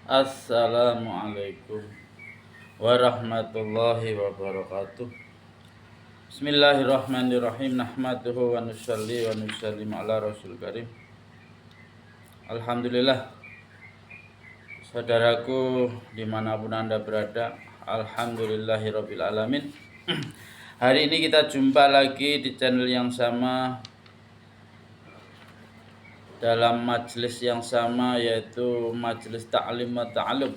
Assalamualaikum warahmatullahi wabarakatuh. Bismillahirrahmanirrahim. Nahmaduhu wa nusalli wa nusallim ala rasul karim. Alhamdulillah, saudaraku dimanapun anda berada, alhamdulillahirabbil alamin. Hari ini kita jumpa lagi di channel yang sama, dalam majelis yang sama, yaitu majelis ta'lim wa ta'alum.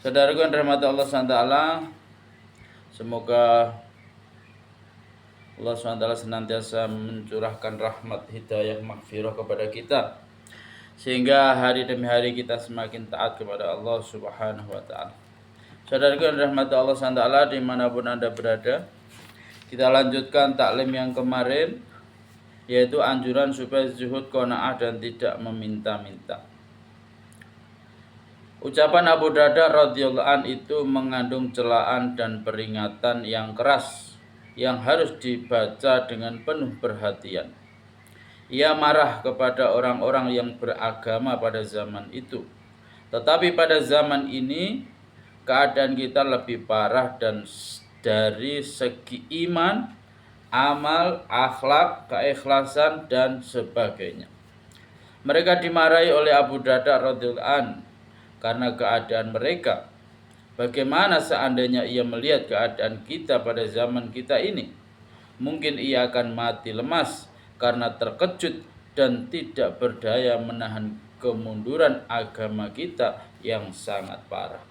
Saudaraku yang dirahmati Allah SWT, semoga Allah SWT senantiasa mencurahkan rahmat, hidayah, maghfirah kepada kita, sehingga hari demi hari kita semakin taat kepada Allah Subhanahu wa ta'ala. Saudaraku yang dirahmati Allah SWT, dimanapun anda berada, kita lanjutkan taklim yang kemarin, yaitu anjuran supaya zuhud, qanaah, dan tidak meminta-minta. Ucapan Abu Darda radhiyallahu an itu mengandung celaan dan peringatan yang keras yang harus dibaca dengan penuh perhatian. Ia marah kepada orang-orang yang beragama pada zaman itu. Tetapi pada zaman ini keadaan kita lebih parah dan dari segi iman, amal, akhlak, keikhlasan, dan sebagainya. Mereka dimarahi oleh Abu Darda radhiyallahu an karena keadaan mereka. Bagaimana seandainya ia melihat keadaan kita pada zaman kita ini? Mungkin ia akan mati lemas karena terkejut dan tidak berdaya menahan kemunduran agama kita yang sangat parah.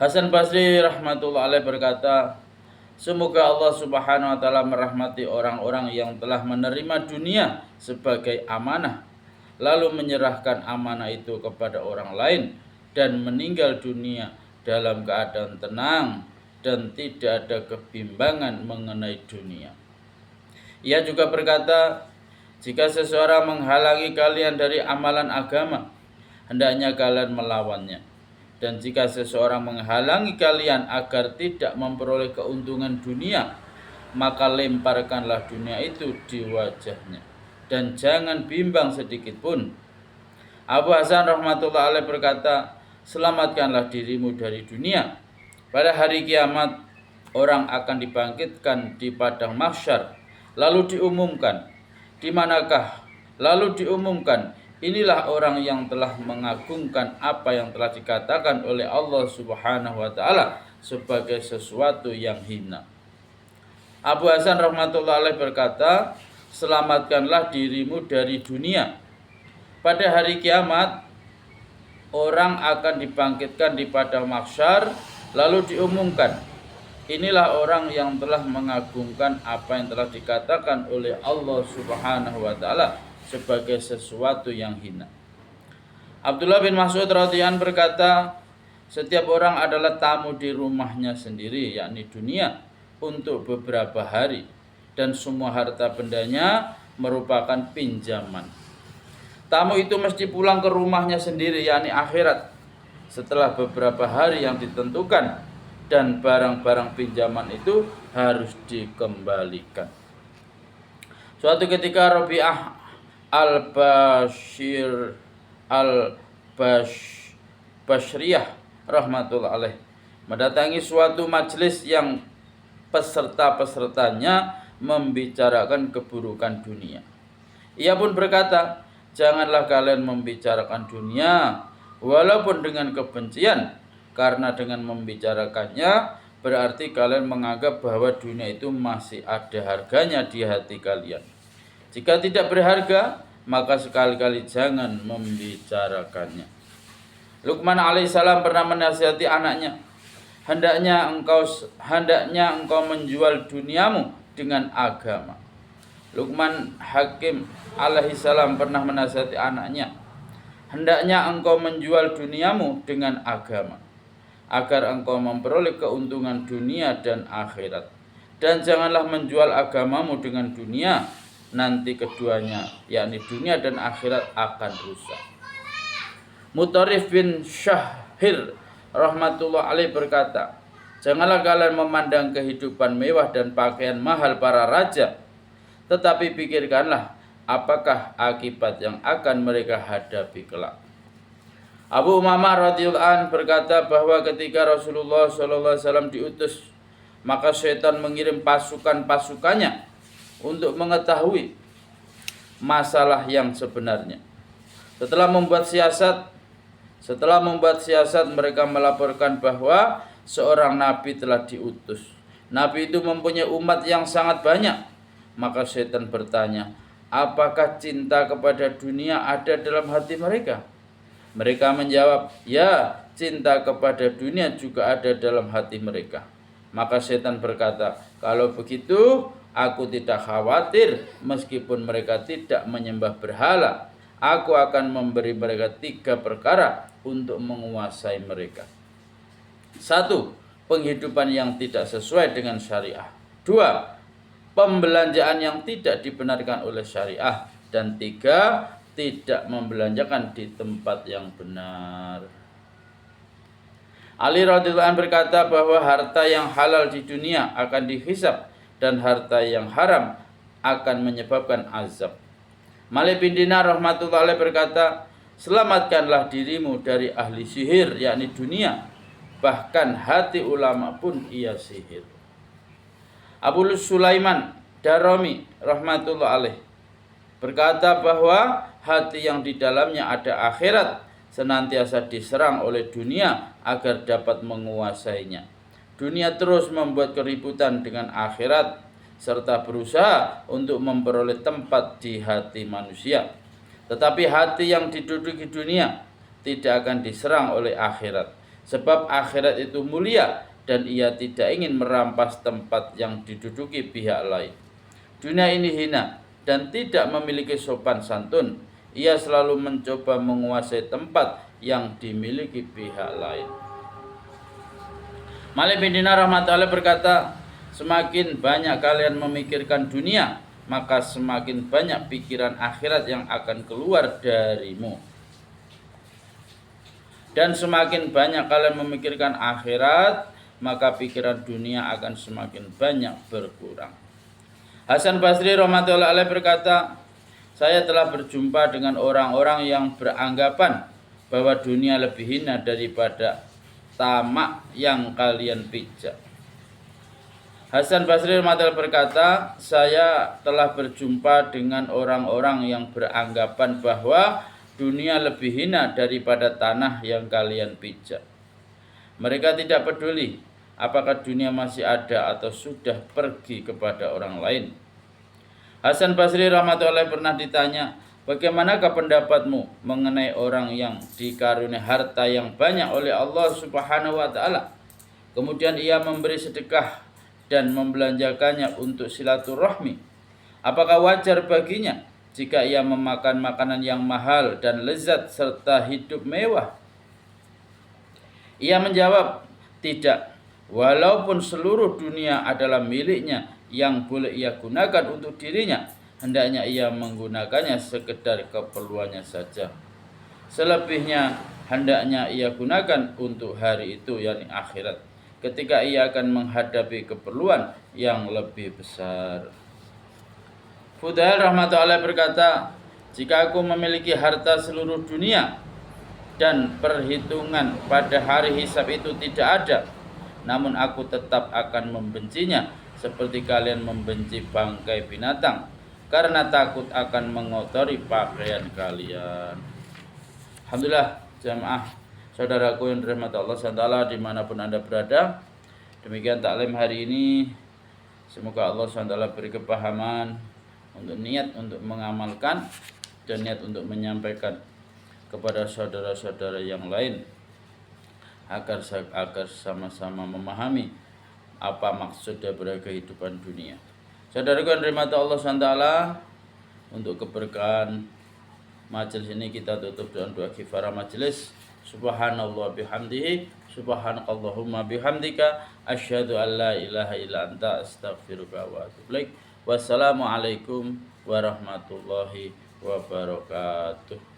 Hasan Basri rahmatullah alaih berkata, semoga Allah Subhanahu wa ta'ala merahmati orang-orang yang telah menerima dunia sebagai amanah, lalu menyerahkan amanah itu kepada orang lain dan meninggal dunia dalam keadaan tenang dan tidak ada kebimbangan mengenai dunia. Ia juga berkata, jika seseorang menghalangi kalian dari amalan agama, hendaknya kalian melawannya. Dan jika seseorang menghalangi kalian agar tidak memperoleh keuntungan dunia, maka lemparkanlah dunia itu di wajahnya, dan jangan bimbang sedikit pun. Abu Hasan rahmatullah alaih berkata, selamatkanlah dirimu dari dunia. Pada hari kiamat, orang akan dibangkitkan di padang mahsyar, lalu diumumkan, di manakah? Lalu diumumkan, inilah orang yang telah mengagungkan apa yang telah dikatakan oleh Allah Subhanahu wa ta'ala sebagai sesuatu yang hina. Abu Hasan rahmatullah alaih berkata, selamatkanlah dirimu dari dunia. Pada hari kiamat, orang akan dibangkitkan di padang mahsyar, lalu diumumkan, inilah orang yang telah mengagungkan apa yang telah dikatakan oleh Allah Subhanahu wa ta'ala sebagai sesuatu yang hina. Abdullah bin Mas'ud radhiyallahu anhu berkata, setiap orang adalah tamu di rumahnya sendiri, yakni dunia, untuk beberapa hari, dan semua harta bendanya merupakan pinjaman. Tamu itu mesti pulang ke rumahnya sendiri, yakni akhirat, setelah beberapa hari yang ditentukan, dan barang-barang pinjaman itu harus dikembalikan. Suatu ketika Rabi'ah Bashriyah rahmatullah alaih mendatangi suatu majelis yang peserta-pesertanya membicarakan keburukan dunia. Ia pun berkata, janganlah kalian membicarakan dunia walaupun dengan kebencian, karena dengan membicarakannya berarti kalian menganggap bahwa dunia itu masih ada harganya di hati kalian. Jika tidak berharga, maka sekali-kali jangan membicarakannya. Luqman alaihissalam pernah menasihati anaknya, hendaknya engkau menjual duniamu dengan agama. Luqman Hakim alaihissalam pernah menasihati anaknya, hendaknya engkau menjual duniamu dengan agama, agar engkau memperoleh keuntungan dunia dan akhirat. Dan janganlah menjual agamamu dengan dunia, nanti keduanya, yakni dunia dan akhirat, akan rusak. Mutarif bin Syahir rahmatullah alaih berkata, janganlah kalian memandang kehidupan mewah dan pakaian mahal para raja, tetapi pikirkanlah apakah akibat yang akan mereka hadapi kelak. Abu Umamah radhiyallahu an berkata bahwa ketika Rasulullah SAW diutus, maka syaitan mengirim pasukan-pasukannya untuk mengetahui masalah yang sebenarnya. Setelah membuat siasat, mereka melaporkan bahwa seorang nabi telah diutus. Nabi itu mempunyai umat yang sangat banyak. Maka syaitan bertanya, apakah cinta kepada dunia ada dalam hati mereka? Mereka menjawab, ya, cinta kepada dunia juga ada dalam hati mereka. Maka setan berkata, kalau begitu aku tidak khawatir meskipun mereka tidak menyembah berhala. Aku akan memberi mereka 3 perkara untuk menguasai mereka. 1. Penghidupan yang tidak sesuai dengan syariah. 2. Pembelanjaan yang tidak dibenarkan oleh syariah. Dan 3. Tidak membelanjakan di tempat yang benar. Ali radhiyallahu anhu berkata bahwa harta yang halal di dunia akan dihisab dan harta yang haram akan menyebabkan azab. Malik bin Dinar rahmatullahi alaih berkata, selamatkanlah dirimu dari ahli sihir, yakni dunia. Bahkan hati ulama pun ia sihir. Abu Sulaiman Darimi rahmatullahi alaih berkata bahwa hati yang di dalamnya ada akhirat senantiasa diserang oleh dunia agar dapat menguasainya. Dunia terus membuat keributan dengan akhirat serta berusaha untuk memperoleh tempat di hati manusia. Tetapi hati yang diduduki dunia tidak akan diserang oleh akhirat, sebab akhirat itu mulia dan ia tidak ingin merampas tempat yang diduduki pihak lain. Dunia ini hina dan tidak memiliki sopan santun. Ia selalu mencoba menguasai tempat yang dimiliki pihak lain. Malik bin Dinar rahmatullahi berkata, semakin banyak kalian memikirkan dunia, maka semakin banyak pikiran akhirat yang akan keluar darimu. Dan semakin banyak kalian memikirkan akhirat, maka pikiran dunia akan semakin banyak berkurang. Hasan Basri rahmatullahi alaih berkata, saya telah berjumpa dengan orang-orang yang beranggapan bahwa dunia lebih hina daripada tamak yang kalian pijak. Hasan Basri rahmatullahi berkata, saya telah berjumpa dengan orang-orang yang beranggapan bahwa dunia lebih hina daripada tanah yang kalian pijak. Mereka tidak peduli apakah dunia masih ada atau sudah pergi kepada orang lain. Hasan Basri rahmatullahi pernah ditanya, bagaimanakah pendapatmu mengenai orang yang dikaruniai harta yang banyak oleh Allah Subhanahu wa taala, kemudian ia memberi sedekah dan membelanjakannya untuk silaturahmi? Apakah wajar baginya jika ia memakan makanan yang mahal dan lezat serta hidup mewah? Ia menjawab, tidak. Walaupun seluruh dunia adalah miliknya yang boleh ia gunakan untuk dirinya, hendaknya ia menggunakannya sekedar keperluannya saja. Selebihnya hendaknya ia gunakan untuk hari itu, yakni akhirat, ketika ia akan menghadapi keperluan yang lebih besar. Fudail rahmatullahi berkata, jika aku memiliki harta seluruh dunia dan perhitungan pada hari hisab itu tidak ada, namun aku tetap akan membencinya seperti kalian membenci bangkai binatang, karena takut akan mengotori pakaian kalian. Alhamdulillah jamaah saudaraku yang dirahmati Allah SWT dimanapun anda berada. Demikian taklim hari ini. Semoga Allah SWT beri kepahaman untuk niat untuk mengamalkan dan niat untuk menyampaikan kepada saudara-saudara yang lain agar sama-sama memahami apa maksud daripada kehidupan dunia. Saudaraku yang dirahmati Allah SWT, untuk keberkahan majelis ini kita tutup dengan doa kifarah majelis. Subhanallah bihamdihi, subhanakallahumma bihamdika, asyhadu an la ilaha illa anta, astaghfiruka wa atubu ilaik. Wassalamualaikum warahmatullahi wabarakatuh.